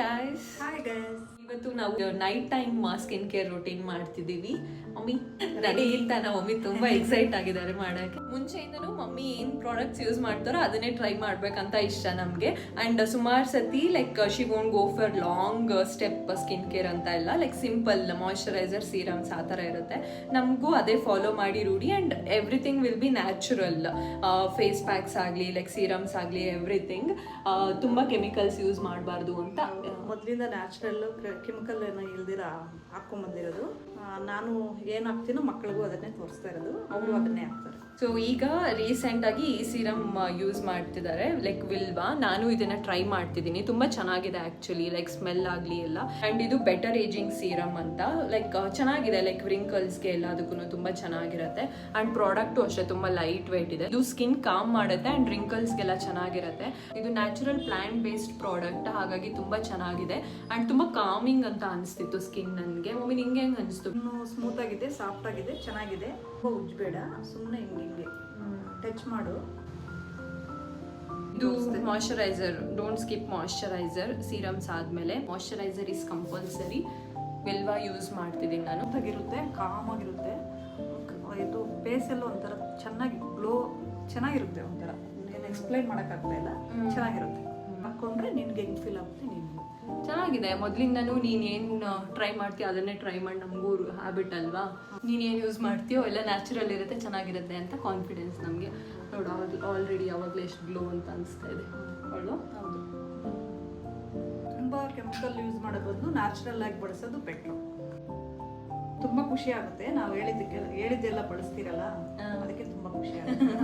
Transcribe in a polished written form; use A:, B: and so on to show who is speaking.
A: Guys. ಇವತ್ತು ನಾವು night time skin care routine ಮಾಡ್ತಿದೀವಿ. ಮಮ್ಮಿ ನನಗಿಂತ ಮಮ್ಮಿ ತುಂಬಾ ಎಕ್ಸೈಟ್ ಆಗಿದ್ದಾರೆ ಮಾಡಕ್ಕೆ. ಮುಂಚೆಯಿಂದನೂ ಮಮ್ಮಿ ಏನ್ ಪ್ರಾಡಕ್ಟ್ಸ್ ಯೂಸ್ ಮಾಡ್ತಾರೋ ಅದನ್ನೇ ಟ್ರೈ ಮಾಡ್ಬೇಕಂತ ಇಷ್ಟ ನಮ್ಗೆ. ಅಂಡ್ ಸುಮಾರು ಸತಿ like she won't go for long step skin care ಅಂತ ಇಲ್ಲ, ಲೈಕ್ ಸಿಂಪಲ್ ಮಾಯಶ್ಚರೈಸರ್, ಸೀರಮ್ಸ್ ಆ ಥರ ಇರುತ್ತೆ. ನಮಗೂ ಅದೇ ಫಾಲೋ ಮಾಡಿ ರೂಢಿ. And everything will be natural. Face packs ಆಗಲಿ ಲೈಕ್ ಸೀರಮ್ಸ್ ಆಗಲಿ ಎವ್ರಿಥಿಂಗ್ ತುಂಬಾ ಕೆಮಿಕಲ್ಸ್ ಯೂಸ್ ಮಾಡಬಾರ್ದು ಅಂತ
B: ಮೊದಲಿಂದ ನ್ಯಾಚುರಲ್ ಕೆಮಿಕಲ್ ಏನೋ ಇಲ್ದಿರ ಹಾಕೊಂಡ್ಬಂದಿರೋದು. ನಾನು ಏನು ಹಾಕ್ತೀನೋ ಮಕ್ಕಳಿಗೂ ಅದನ್ನೇ ತೋರಿಸ್ತಾ ಇರೋದು, ಅವರು ಅದನ್ನೇ ಹಾಕ್ತಾರೆ.
A: ಸೊ ಈಗ ರೀಸೆಂಟ್ ಆಗಿ ಈ ಸೀರಮ್ ಯೂಸ್ ಮಾಡ್ತಿದ್ದಾರೆ, ಲೈಕ್ ವಿಲ್ವಾ. ನಾನು ಇದನ್ನ ಟ್ರೈ ಮಾಡ್ತಿದ್ದೀನಿ, ತುಂಬಾ ಚೆನ್ನಾಗಿದೆ ಆಕ್ಚುಲಿ, ಲೈಕ್ ಸ್ಮೆಲ್ ಆಗಲಿ ಎಲ್ಲ. ಅಂಡ್ ಇದು ಬೆಟರ್ ಏಜಿಂಗ್ ಸೀರಮ್ ಅಂತ, ಲೈಕ್ ಚೆನ್ನಾಗಿದೆ, ಲೈಕ್ ರಿಂಕಲ್ಸ್ಗೆ ಎಲ್ಲದಕ್ಕೂ ತುಂಬಾ ಚೆನ್ನಾಗಿರುತ್ತೆ. ಅಂಡ್ ಪ್ರಾಡಕ್ಟು ಅಷ್ಟೇ ತುಂಬಾ ಲೈಟ್ ವೇಟ್ ಇದೆ. ಇದು ಸ್ಕಿನ್ ಕಾಮ್ ಮಾಡುತ್ತೆ ಅಂಡ್ ರಿಂಕಲ್ಸ್ಗೆಲ್ಲ ಚೆನ್ನಾಗಿರುತ್ತೆ. ಇದು ನ್ಯಾಚುರಲ್ ಪ್ಲಾಂಟ್ ಬೇಸ್ಡ್ ಪ್ರಾಡಕ್ಟ್, ಹಾಗಾಗಿ ತುಂಬಾ ಚೆನ್ನಾಗಿದೆ ಅಂಡ್ ತುಂಬಾ ಕಾಮಿಂಗ್ ಅಂತ ಅನಿಸ್ತಿತ್ತು ಸ್ಕಿನ್ ನನಗೆ. ಮಮ್ಮಿ ನಿಂಗೆ ಹೆಂಗೆ ಅನಿಸ್ತು?
B: ಸ್ಮೂತ್ ಆಗಿದೆ, ಸಾಫ್ಟ್ ಆಗಿದೆ, ಚೆನ್ನಾಗಿದೆ. ಉಜ್ಬೇಡ, ಸುಮ್ಮನೆ ಹಿಂಗೆ ಟಚ್ ಮಾಡು.
A: ಇದು moisturiser, don't skip moisturiser. Serums ಆದಮೇಲೆ ಮಾಯಶ್ಚರೈಸರ್ ಇಸ್ ಕಂಪಲ್ಸರಿ. ವಿಲ್ವಾ ಯೂಸ್ ಮಾಡ್ತಿದ್ದೀನಿ ನಾನು.
B: ಆಗಿರುತ್ತೆ, ಕಾಮ್ ಆಗಿರುತ್ತೆ. ಇದು ಫೇಸ್ ಎಲ್ಲ ಒಂಥರ ಚೆನ್ನಾಗಿ ಗ್ಲೋ ಚೆನ್ನಾಗಿರುತ್ತೆ. ಒಂಥರ ಏನು ಎಕ್ಸ್ಪ್ಲೈನ್ ಮಾಡೋಕ್ಕಾಗ್ತಾ ಇಲ್ಲ, ಚೆನ್ನಾಗಿರುತ್ತೆ. ಹಾಕೊಂಡ್ರೆ ನಿನ್ಗೆ ಹೆಂಗೆ ಫೀಲ್ ಆಗುತ್ತೆ ನಿನ್ಗೆ
A: ಚೆನ್ನಾಗಿದೆ. ಮೊದಲಿಂದನೂ ನೀನೇನು ಟ್ರೈ ಮಾಡ್ತೀಯೋ ಅದನ್ನೇ ಟ್ರೈ ಮಾಡಿ, ನಮಗೂ ಹ್ಯಾಬಿಟ್ ಅಲ್ವಾ. ನೀನೇನು ಯೂಸ್ ಮಾಡ್ತೀಯೋ ಎಲ್ಲ ನ್ಯಾಚುರಲ್ ಇರುತ್ತೆ, ಚೆನ್ನಾಗಿರುತ್ತೆ ಅಂತ ಕಾನ್ಫಿಡೆನ್ಸ್ ನಮಗೆ. ನೋಡು ಆಲ್ರೆಡಿ ಯಾವಾಗಲೇ ಎಷ್ಟು ಗ್ಲೋ ಅಂತ ಅನಿಸ್ತಾ ಇದೆ. ಹೌದು,
B: ತುಂಬ ಕೆಮಿಕಲ್ ಯೂಸ್ ಮಾಡೋ ಬದಲು ನ್ಯಾಚುರಲ್ ಆಗಿ ಬಳಸೋದು ಬೆಟ್ರು. ತುಂಬ ಖುಷಿ ಆಗುತ್ತೆ ನಾವು ಹೇಳಿದ್ದೆಲ್ಲ ಬಳಸ್ತೀರಲ್ಲ, ಅದಕ್ಕೆ ತುಂಬ ಖುಷಿ ಆಗುತ್ತೆ.